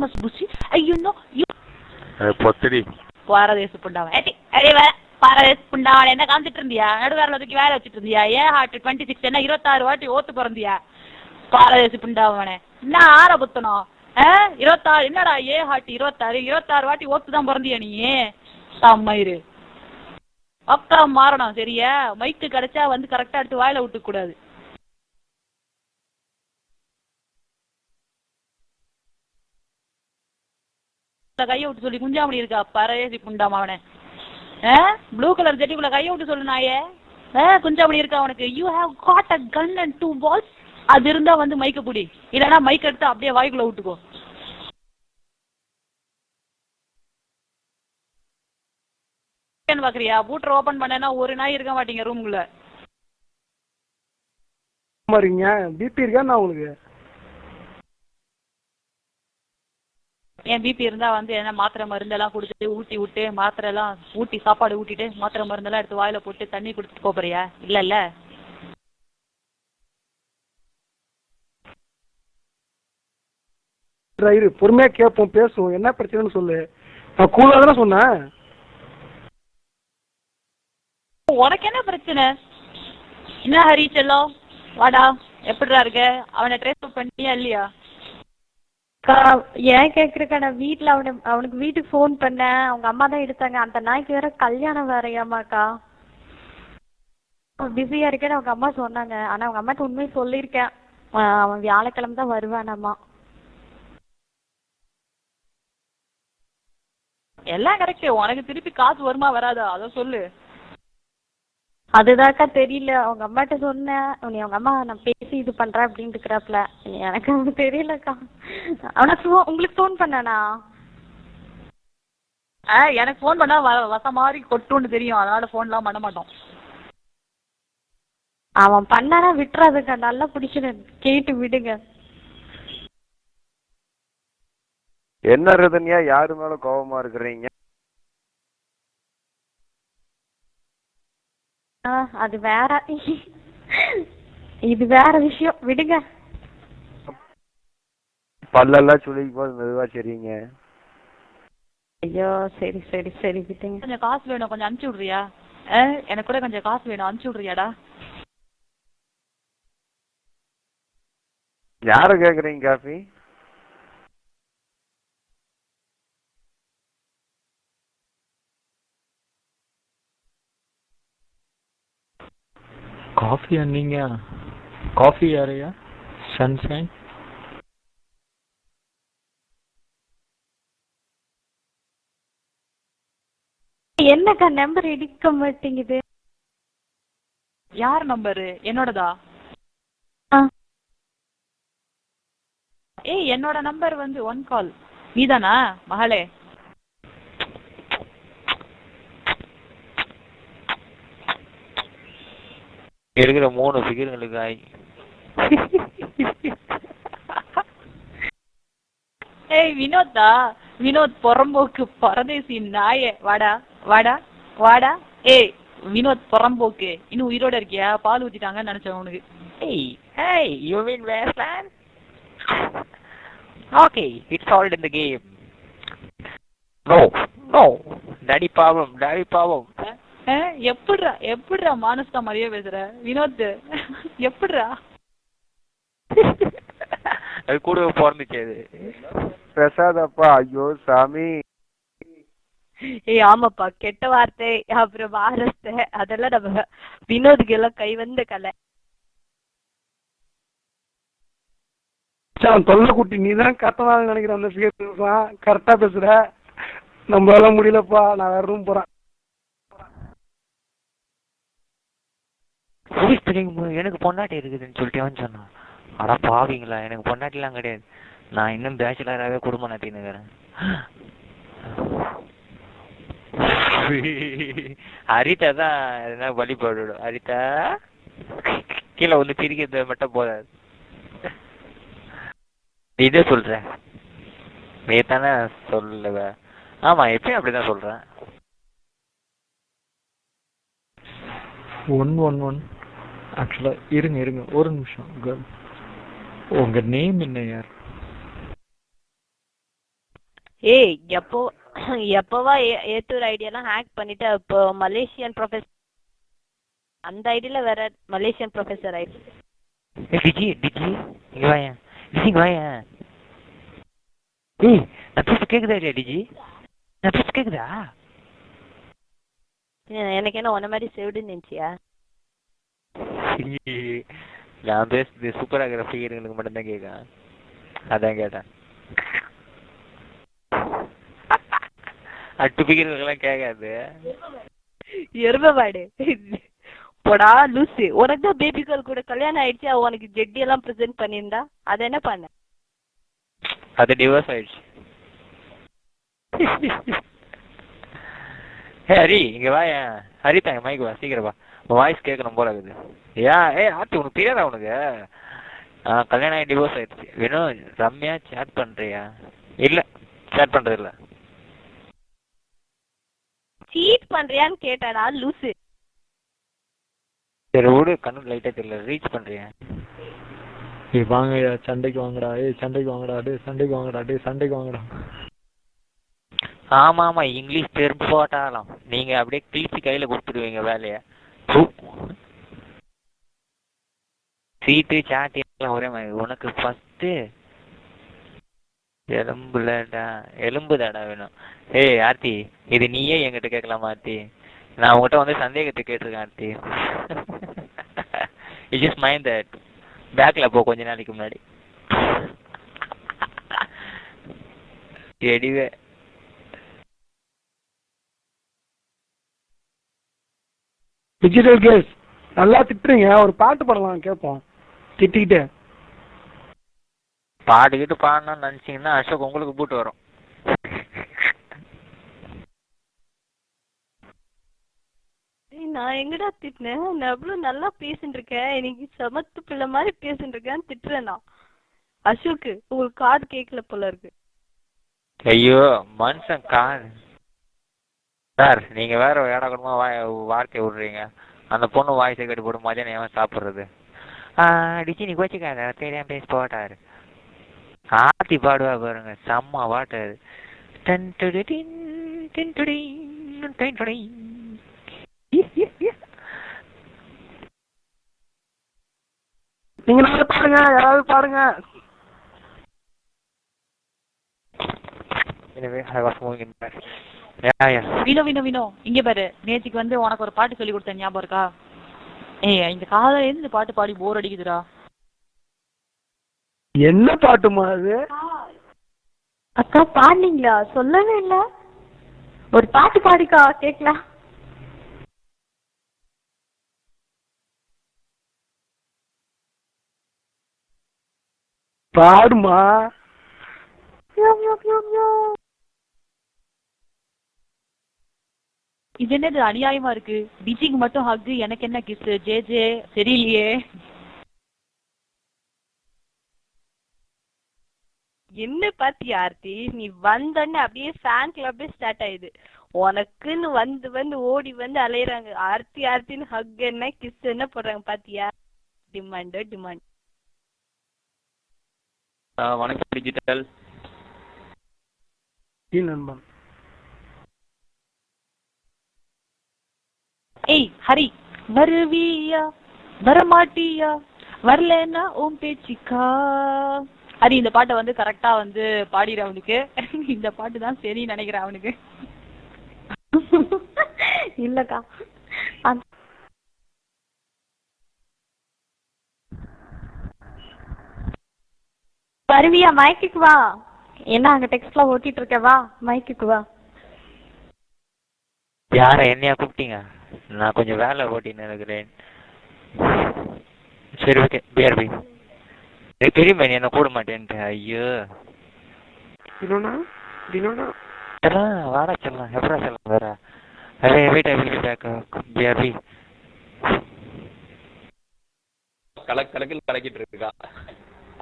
famous bushi. You know you. பொத்தடி. பாரதேச புண்டாவன். அடே வா. பாரதேச புண்டாவன் என்ன காமிச்சிட்டு இருந்தியா? நடுவேரல தூக்கி வேலை வச்சிட்டு இருந்தியா? ஏன் ஹார்ட் 26 என்ன 26 வாட்டி ஓத்து பிறந்தியா? பாரதேச புண்டாவனே. என்ன ஆற புத்தனோ? 26 என்னடா ஏ ஹார்ட் 26 வாட்டி ஓத்து தான் பிறந்தியா நீ? மயிறு. அக்கா மாறணும் சரியா? மைக்கு கிடைச்சா வந்து கரெக்டா எடுத்து வாயில விட்டு கூடாது. கைய விட்டு சொல்லி குஞ்சாமணி இருக்கா பரதேசி புண்டாமாவனே. ப்ளூ கலர் ஜெட்டிக்குள்ள கைய விட்டு சொல்லு நாயே. குஞ்சாமணி இருக்கா அவனுக்கு? You have got a gun and 2 balls. அது இருந்தா வந்து மைக்க புடி, இல்லைன்னா மைக் எடுத்து அப்படியே வாய்க்குள்ள விட்டுக்கோ. பாக்குறியா? பூட்டர் ஓபன் பண்ணா ஒரு நாய் இருக்க மாட்டீங்க ரூம்குள்ள. பிபி இருக்கா உங்களுக்கு? ஏன் பிபி இருந்தா வந்து என்ன மாத்திரை மருந்தெல்லாம் குடிச்சிட்டு ஊட்டி விட்டு மாத்திரை எல்லாம் ஊட்டி சாப்பாடு ஊட்டிட்டு மாத்திரை மருந்தெல்லாம் எடுத்து வாயில போட்டு தண்ணி குடிச்சிட்டு போறியா? இல்ல பொறுமையா கேட்போம், பேசுவோம். என்ன பிரச்சனைன்னு சொல்லு. நான் கூலா தானே சொன்னேன். உனக்கு என்ன பிரச்சனை? என்ன ஹரி செல்லம் வாடா, எப்படிடா இருக்க? அவனை ட்ரேஸ் பண்ணியா இல்லையா? ஏன் கேக்குறக்கா? நான் வீட்டுல அவனுக்கு வீட்டுக்கு போன் பண்ணேன், அவங்க அம்மா தான் எடுத்தாங்க. அந்த நாய்க்கு வேற கல்யாணம் வேறையாமாக்கா. பிஸியா இருக்கேன்னு அவங்க அம்மா சொன்னாங்க. ஆனா அவங்க அம்மாட்ட உண்மையை சொல்லியிருக்கேன். அவன் வியாழக்கிழமை தான் வருவானாமா. எல்லாம் கரெக்ட். உனக்கு திருப்பி காசு வருமா வராதா அத சொல்லு. அதுதாக்கா தெரியல. அவங்க அம்மாட்ட சொன்னேன், அவங்க அம்மா நான் பேசி இது பண்றேன் அப்படின்னு இருக்கிறாப்ல. எனக்கு அவங்க தெரியலக்கா. அவனுக்கு உங்களுக்கு போன் பண்ணானா? எனக்கு போன் பண்ணா வச மாதிரி கொட்டுன்னு தெரியும், அதனால போன்லாம் பண்ண மாட்டோம். அவன் பண்ணானா விட்டுறாதுக்கா, நல்லா பிடிச்சு கேட்டு விடுங்க. என்ன ரதன்யா யாரு மேல கோபமா இருக்கிறீங்க? அது வேற, இது வேற விஷயம், விடுங்க. பல்லெல்லாம் சுளிக்கு போது மெதுவா சரிங்க. ஐயோ சரி சரி சரி விடுங்க. கொஞ்சம் காசு வேணும், கொஞ்சம் அனுப்பிச்சு விடுறியா? எனக்கு கூட கொஞ்சம் காசு வேணும், அனுப்பிச்சு விடுறியாடா? யார கேக்குறீங்க காஃபி? காஃபியா நீங்க? காஃபி யாரையா? சன்ஷைன் என்னக்கா நம்பர் எடுக்க மாட்டேங்குது? யார் நம்பரு? என்னோடதா? என்னோட நம்பர் வந்து 1 கால். நீதானா மகளே? இருக்கிற 3 ஃபிகர்களுக்கு ஆய். வினோத்தா? வினோத் பொறம்போக்கு பரதேசி நாயே. வாடா வாடா வாடா. வினோத் பொறம்போக்கு, இன்னும் உயிரோட இருக்கியா? பால் ஊத்திட்டாங்கன்னு நினைச்சேன் உனக்கு. You mean Westland? Okay, it's all in the game. No, daddy பாவம். எப்படிடா மானஸ்தா மாதிரியே பேசுற வினோத்? எப்படிடா? அது கூட பிறந்துச்சு அது. பிரசாதப்பா. ஐயோ சாமி. ஆமாப்பா, கெட்ட வார்த்தை அப்புறம் வாரஸ்தை அதெல்லாம் நம்ம வினோதுக்கு எல்லாம் கை வந்த கலை. தொல்லை குட்டி நீ தான் கரெக்டாக நினைக்கிறேன். அந்த ஃபிகர் கரெக்டா பேசுற. நம்மளால முடியலப்பா, நான் வேற ரூம் போறேன். எனக்கு பொண்டாட்டி இருக்குதுன்னு சொல்லிட்டு சொன்னான். அட பாவீங்களா, எனக்கு பொண்டாட்டிலாம் கிடையாது. நான் இன்னும் பேச்சுலராகவே குடும்பம் நடத்தினுக்கிறேன். ஹரிதா தான் எதுனா வழிபாடு. ஹரிதா கீழே வந்து பிரிக்கிறது மட்டும் போதாது. இதே சொல்றேன், நீ தானே சொல்லுவ? ஆமா, எப்பயும் அப்படிதான் சொல்றேன். 111 ஆக்சுவலா இருங்க ஒரு நிமிஷம். உங்க நேம் என்ன யார்? ஏய் எப்போவா ஏத்தூர் ஐடியெல்லாம் ஹேக் பண்ணிட்டு இப்போ மலேசியன் ப்ரொஃபஸர் அந்த ஐடியில வேற மலேசியன் ப்ரொஃபஸர் ஐடி. டிஜி இங்க வாயேன். டிஜி இங்க வாயேன். ஏய் நான் பேச கேக்குதா இல்லையா டிஜி? நான் பேச கேக்குதா? எனக்கு என்ன உன்ன மாதிரி செவிடுன்னு நினைச்சியா? நான் பேசுறது சூப்பரா இருக்கிற ஃபிகர்களுக்கு மட்டும்தான் கேட்கேன். அதான் கேட்டேன். அட்டு ஃபிகர்களுக்கெல்லாம் கேட்காது. எருமபாடு போடா லூசு. உனக்கு தான் பேபி கேர்ள் கூட கல்யாணம் ஆயிடுச்சு. அவ உனக்கு ஜெட்டி எல்லாம் ப்ரெசென்ட் பண்ணியிருந்தா அதை என்ன பண்ண? அது டிவோர்ஸ் ஆயிடுச்சு. ஹே ஹரி இங்க வா. ஹரி தாங்க மைக்கு வா சீக்கிரம் வா. உன் வாய்ஸ் கேட்கணும் போல இருக்குது. ஆர்த்தி உனக்கு தெரியாதா உனக்கு? கல்யாணம் ஆகி டிவோர்ஸ் ஆயிடுச்சு. வேணும் ரம்யா சேட் பண்றியா? இல்ல சேட் பண்றது இல்ல. சீட் பண்றியான்னு கேட்டாடா லூசு. சரி விடு, கண்ணு லைட்டா தெரியல. ரீச் பண்றியா? ஏய் வாங்கடா சண்டைக்கு வாங்கடா. சண்டைக்கு வாங்கடா. சண்டைக்கு வாங்கடா. சண்டைக்கு வாங்கடா. ஆமா இங்கிலீஷ் பெரும் போட்டாலும் நீங்க அப்படியே கிழிச்சு கையில கொடுத்துடுவீங்க வேலைய. சீட்டு சாட்டி எல்லாம் ஒரே மாதிரி. உனக்கு ஃபர்ஸ்ட் எலும்புதாடா வேணும். ஏய் ஆர்த்தி இது நீயே என்கிட்ட கேட்கலாமா ஆர்த்தி? நான் உங்ககிட்ட வந்து சந்தேகத்தை கேட்டிருக்கேன் Aarthi. It just mind that. பேக்ல போ கொஞ்ச நாளைக்கு முன்னாடி. எடிவே டிஜிட்டல் கேஸ் நல்லா திட்டுறீங்க, ஒரு பாட்டு பாடலாம் கேட்போம் திட்டிக்கிட்டு. பாடிக்கிட்டு பாடணும்னு நினைச்சீங்கன்னா அசோக் உங்களுக்கு பூட்டு வரும். நான் எங்கடா திட்டினேன்? நான் எவ்வளவு நல்லா பேசிட்டு இருக்கேன். எனக்கு சமத்து பிள்ளை மாதிரி பேசிட்டு இருக்கேன்னு திட்டுறேன் நான். அசோக்கு உங்களுக்கு காது கேட்கல போல இருக்கு. ஐயோ மனுஷன் காது சார். நீங்க வேற ஏடாகூடமா வார்த்தை விடுறீங்க. அந்த பொண்ணு வாய்ஸை கேட்டு போட்டு மதியானம் ஏன் சாப்பிட்றது? டிச்சி நீ கோச்சிக்காத தெரியாம பேசி போட்டாரு. ஆர்த்தி பாடுவா பாருங்க செம்ம பாட்டாரு. நீங்க நல்லா பாருங்க, யாராவது பாருங்க. எனவே I was moving back. Vino இங்க பாரு. நேத்திக்கு வந்து உனக்கு ஒரு பாட்டு சொல்லி கொடுத்தேன் ஞாபகம் இருக்கா? ஏய் இந்த காலையில இருந்து இந்த பாட்டு பாடி போர் அடிக்குதுடா. என்ன பாட்டுமா அது? அக்கா பாடுனீங்களா? சொல்லவே இல்ல. ஒரு பாட்டு பாடிக்கா கேக்கலாம். பாடுமா. இது என்னது அநியாயமா இருக்கு? டிஜிக்கு மட்டும் ஹக், எனக்கு என்ன கிஸ்? ஜே சரியில்லையே. என்ன பாத்தியா ஆர்த்தி? நீ வந்தோடனே அப்படியே ஃபேன் கிளப்பே ஸ்டார்ட் ஆயிடுது. உனக்குன்னு வந்து ஓடி வந்து அலையிறாங்க. ஆர்த்தின்னு ஹக் என்ன கிஸ் என்ன போடுறாங்க பாத்தியா? டிமாண்ட். வணக்கம் டிஜிட்டல் நண்பன். ஏய் ஹரி வருவியா வரமாட்டியா வரலன்னா உன் பேச்சிக்கா. ஹரி இந்த பாட்டை வந்து கரெக்டா வந்து பாடிற அவனுக்கு. இந்த பாட்டு தான் சரி நினைக்கிறேன் அவனுக்கு. இல்லக்கா வருவியா? மைக்குக்கு வா. என்ன அங்க டெக்ஸ்ட்ல ஓட்டிட்டு இருக்க? வா மைக்குக்கு வா. யார என்னையா கூப்பிட்டீங்க? நான் கொஞ்சம் வேலை ஓட்டின்னு இருக்கிறேன். சரி ஓகே பிஆர்பி. எனக்கு தெரியுமா நீ என்ன கூட மாட்டேன்ட்டு. ஐயோ தினோனா வாடா சொல்லலாம். எப்படா சொல்லலாம் வேற? அரே wait I will be back BRB. கலக்கில் கலக்கிட்டு இருக்கா.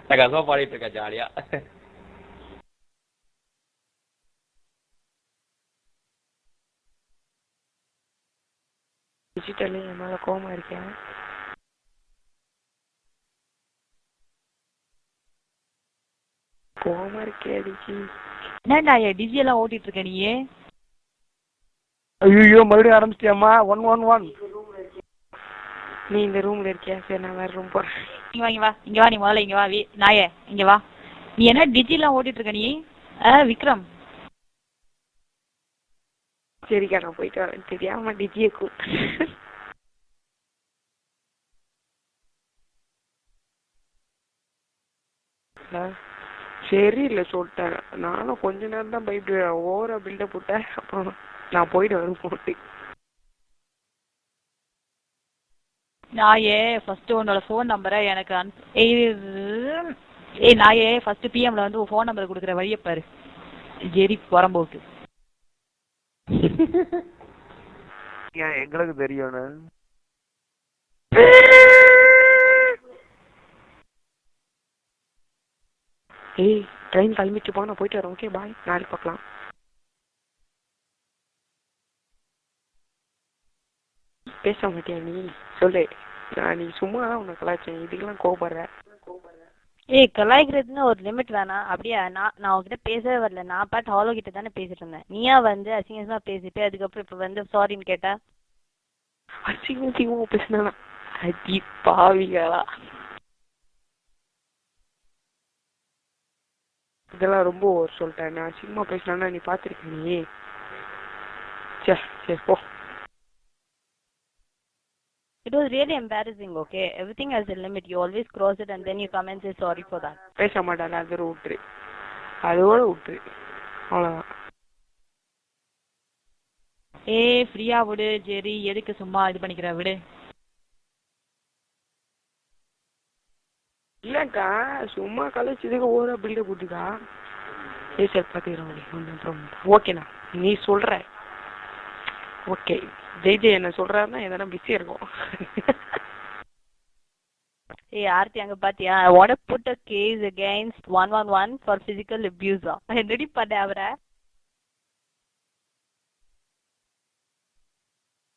அட்டகாசமா பாடிட்டு இருக்கா ஜாலியா. டிஜிட்டல் என் மேல கோவமா இருக்கேன். கோவமா இருக்கே டிஜி. என்னடா டிஜி எல்லாம் ஓட்டிட்டு இருக்க நீ? ஐயோ மறுபடியும் ஆரம்பிச்சிட்டியாம்மா? 111. நீ இந்த ரூம்ல இருக்கியா? சரி நான் வேற ரூம் போறேன். இங்க வா இங்க வா நீ முதல்ல இங்க வா நாயே இங்க வா. நீ என்ன டிஜி எல்லாம் ஓட்டிட்டு இருக்க நீ? விக்ரம். சரிக்கா நான் போயிட்டு வரேன். தெரியாம டிஜியை கூப்பிட்டு. சரி இல்லை சொல்லிட்டேன். நானும் கொஞ்ச நேரம் தான் பயப்படுவேன். ஓவரா பில்டப் போட்டேன். அப்புறம் நான் போயிட்டு வரும் போட்டு. நாயே ஃபர்ஸ்ட் உன்னோட ஃபோன் நம்பரை எனக்கு நாயே ஃபர்ஸ்ட் பிஎம்ல வந்து ஃபோன் நம்பர் கொடுக்குற வழியை பாரு. ஜெரி புறம்போக்கு. எங்களுக்கு தெரியும். ஏய் ட்ரெயின் கிளம்பிட்டு போ, நான் போயிட்டு வரேன். ஓகே பாய், நாளைக்கு பார்க்கலாம். பேச மாட்டியா நீ? சொல்லு. நீ சும்மா தான் உன்னை கலாய்ச்சேன், இதுக்கெல்லாம் கோபப்படுற. ஏய் கலாய்க்கிறதுன்னு ஒரு லிமிட் வேணாம். அப்படியே நான் உங்ககிட்ட பேசவே வரல. நான் பாட்டு ஹாலோ கிட்ட தானே பேசிட்டு இருந்தேன். நீயா வந்து அசிங்கமா பேசிட்டு அதுக்கப்புறம் இப்ப வந்து சாரின்னு கேட்டா? அசிங்கமா பேசினா அடி பாவிகளா. இதெல்லாம் ரொம்ப ஓவர் சொல்லிட்டேன். நான் அசிங்கமா பேசினா நீ பாத்திருக்க நீ? சரி போ. It was really embarrassing, okay? Everything has a limit. You always cross it and then you come and say sorry for that. பேச மாட்டாங்க, அது விட்டுரு, அதோட விட்டுரு, அவ்வளோதான். ஃப்ரீயா விடு ஜெரி, எதுக்கு சும்மா இது பண்ணிக்கிற, விடு. இல்லக்கா சும்மா கலைச்சதுக்கு ஓவரா பில்டப் போட்டுக்கா. சார் பார்த்துக்கிறோம். ஓகேண்ணா நீ சொல்ற. ஓகே ஜெய் என்ன சொல்றாருன்னா எதனா பிஸியா இருக்கும். Hey ஆர்த்தி அங்க பாத்தியா? I want to put a case against 111 for physical abuse. என்னடி பண்ண அவரை?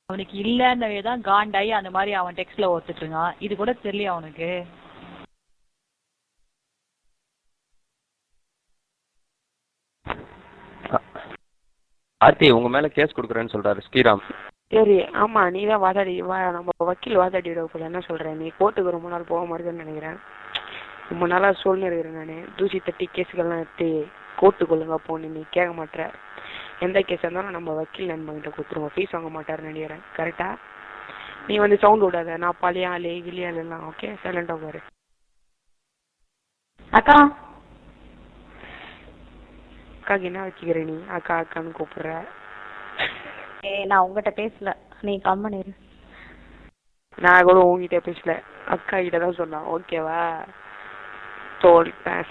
அவனுக்கு இல்லன்னவே தான் காண்டாயி அந்த மாதிரி அவன் டெக்ஸ்ட்ல ஓத்துட்டு இருக்கான். இது கூட தெரியல அவனுக்கு. ஆர்த்தி உங்க மேல கேஸ் கொடுக்குறேன்னு சொல்றாரு ஸ்ரீராம். சரி ஆமா நீ தான் வாதாடி நம்ம வக்கீல் வாதாடி விட போல. என்ன சொல்றேன், நீ கோர்ட்டுக்கு ரொம்ப நாள் போக மாட்டேன்னு நினைக்கிறேன். ரொம்ப நாளா சொல்லி இருக்கிறேன் நான். தூசி தட்டி கேஸுகள்லாம் எடுத்து கோர்ட்டுக்கு ஒழுங்கா போன்னு நீ கேட்க மாட்டேற. எந்த கேஸ் இருந்தாலும் நம்ம வக்கீல் நண்பங்கிட்ட கொடுத்துருவோம், ஃபீஸ் வாங்க மாட்டாருன்னு நினைக்கிறேன். கரெக்டா? நீ வந்து சவுண்ட் விடாத. நான் பழைய ஆளு கிளியால் எல்லாம். ஓகே சைலண்டா பாரு. அக்கா அக்காக்கு என்ன வச்சுக்கிற நீ? அக்கா அக்கான்னு கூப்பிடுற. நான் உங்ககிட்ட பேசல, நீ கம்மன் இரு. நான் கூட உங்ககிட்ட பேசல, அக்கா கிட்ட தான் சொன்னான். ஓகேவா? சொல்லிட்டேன்.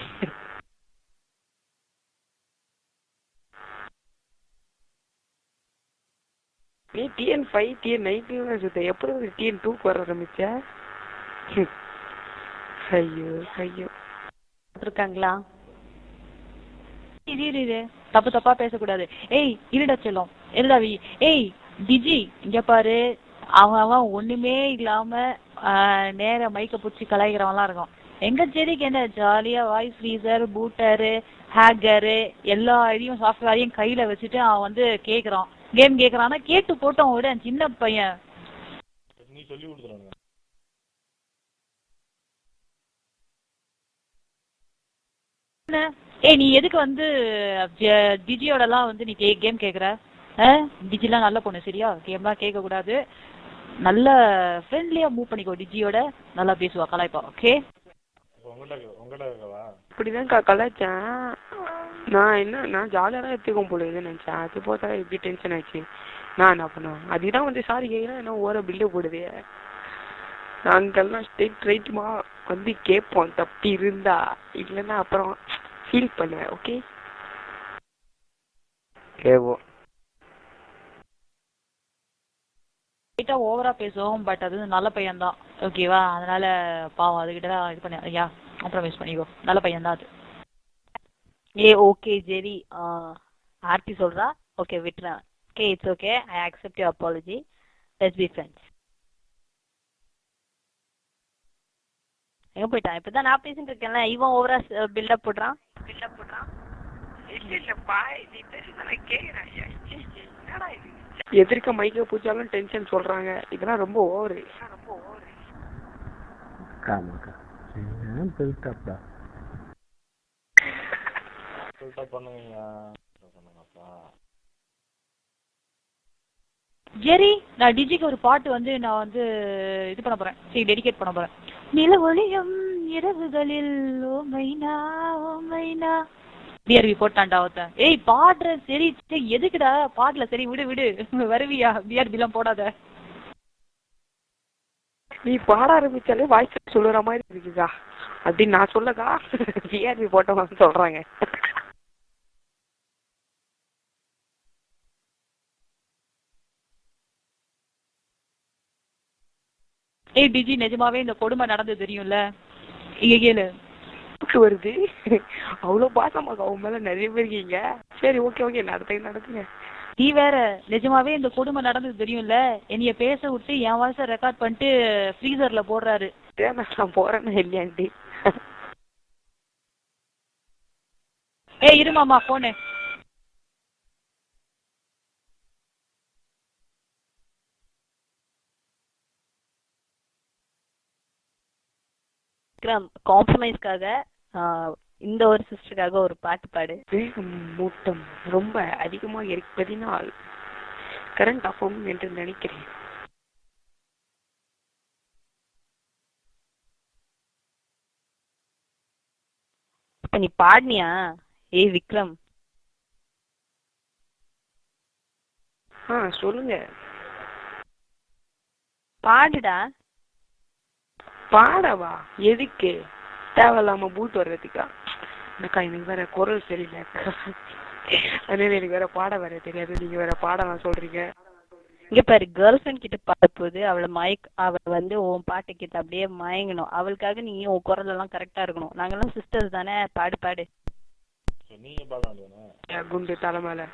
நீ TN5 TN9 சுத்த எப்படி TN2 வர ஆரம்பிச்ச? ஐயோ ஐயோ இருக்காங்களா? இது தப்பு தப்பா பேசக்கூடாது. இருடா செல்லம், இருடா டிஜி இங்க பாரு. அவன் ஒண்ணுமே இல்லாம நேர மைக்க பிடிச்சி கலாய்க்கிறவன்லாம் இருக்கும். எங்க ஜெரிக்கு என்ன ஜாலியா வாய்ஸ் ஃப்ரீசர், பூட்டரு, ஹேக்கரு எல்லா இதையும் சாஃப்ட்வேரையும் கையில வச்சுட்டு அவன் வந்து கேக்குறான், கேம் கேக்குறான்னா கேட்டு போட்டோம். விட சின்ன பையன். நீ சொல்லி கொடுத்துறாங்க. நீ எதுக்கு வந்து டிஜியோட எல்லாம் வந்து நீ கேம் கேக்குற? டிஜிலாம் நல்ல பொண்ணு சரியா? கேம்லாம் கேட்க கூடாது. நல்ல ஃப்ரெண்ட்லியா மூவ் பண்ணிக்கோ. டிஜியோட நல்லா பேசுவா, கலாய்ப்பா. ஓகே இப்படிதான் கலாய்ச்சேன் நான். நான் ஜாலியாக தான் எடுத்துக்கோம் போல இதுன்னு நினச்சேன். அது போதா இப்படி டென்ஷன் ஆச்சு. நான் என்ன பண்ணுவேன், அதுதான் வந்து சாரி கேட்குறேன். என்ன ஓர பில்டு போடுது. நாங்கள்லாம் ஸ்ட்ரெயிட் ரைட்டுமா வந்து கேட்போம் தப்பி இருந்தா. இல்லைன்னா அப்புறம் ஃபீல் பண்ணுவேன். ஓகே கேவோம். லைட்டா ஓவரா பேசுவோம், பட் அது நல்ல பையன் தான். ஓகேவா? அதனால பாவம் அதுகிட்ட தான் இது பண்ண. ஐயா காம்ப்ரமைஸ் பண்ணிக்கோ, நல்ல பையன் தான் அது. ஓகே ஜெரி, ஆர்த்தி சொல்றா. ஓகே விட்டுறேன். Okay it's okay, I accept your apology. Let's be friends. எங்க போயிட்டான்? இப்பதான் நான் பேசிட்டு இருக்கேன்ல, இவன் ஓவரா பில்டப் போடுறான். பில்ல போட்டான். இல்லப்பா இது தெரியுது கேக்குறேன். என்னடா இது எதிர்க்க மைக்க பூச்சாலும் டென்ஷன் சொல்றாங்க. இதெல்லாம் ரொம்ப ஓவரு. ஜெரி, நான் டிஜிக்கு ஒரு பாட்டு வந்து நான் வந்து இது பண்ண போறேன். சரி, டெடிகேட் பண்ண போறேன். நில ஒளியும் இரவுகளில் ஓ மைனா ஓ மைனா. பிஆர்பி போட்டான்டா ஒருத்தன். ஏய் பாடுற சரி எதுக்குடா பாடல? சரி விடு விடு, வருவியா? பிஆர்பி எல்லாம் போடாத. நீ பாட ஆரம்பிச்சாலே வாய்ஸ் சொல்லுற மாதிரி இருக்குக்கா அப்படின்னு நான் சொல்லக்கா. பிஆர்பி போட்டவங்க சொல்றாங்க. ஏய் டிஜி, நிஜமாவே இந்த கொடுமை நடந்தது தெரியும்ல? இங்க கேளு. வருது அவ்வளவு பாசமாக்கா உன் மேல நிறைய பேர் இருக்கீங்க. சரி ஓகே நடத்துங்க. நீ வேற, நிஜமாவே இந்த கொடுமை நடந்தது தெரியும்ல? என்னைய பேச விட்டு என் வாய்ஸ ரெக்கார்ட் பண்ணிட்டு ஃப்ரீசர்ல போடுறாரு. நான் போறேன்னா இல்லையாண்டி? ஏய் இருமாமா போனு. காம்ப்ரமைஸ்க்காக இந்த ஒரு சிஸ்டருக்காக ஒரு பாட்டு பாடு. மூட்டம் ரொம்ப அதிகமாக இருப்பதினால் கரண்ட் ஆஃப் ஆகும் என்று நினைக்கிறேன். இப்ப நீ பாடினியா? ஏய் விக்ரம். சொல்லுங்க. பாடுடா. பாடவா? எதுக்கு? தேவையில்லாம பூத் வர்றதுக்கா? எனக்கா எனக்கு வேற குரல் சரியில்லை. அதனால எனக்கு வேற பாட வேற தெரியாது. நீங்க வேற பாடலாம் சொல்றீங்க. இங்க பாரு, கேர்ள் ஃப்ரெண்ட் கிட்ட பாட போது அவளை வந்து உன் பாட்டு கிட்ட அப்படியே மயங்கணும். அவளுக்காக நீ உன் குரல் எல்லாம் கரெக்டா இருக்கணும். நாங்கெல்லாம் சிஸ்டர்ஸ் தானே. பாடு பாடு. குண்டு தலை மேல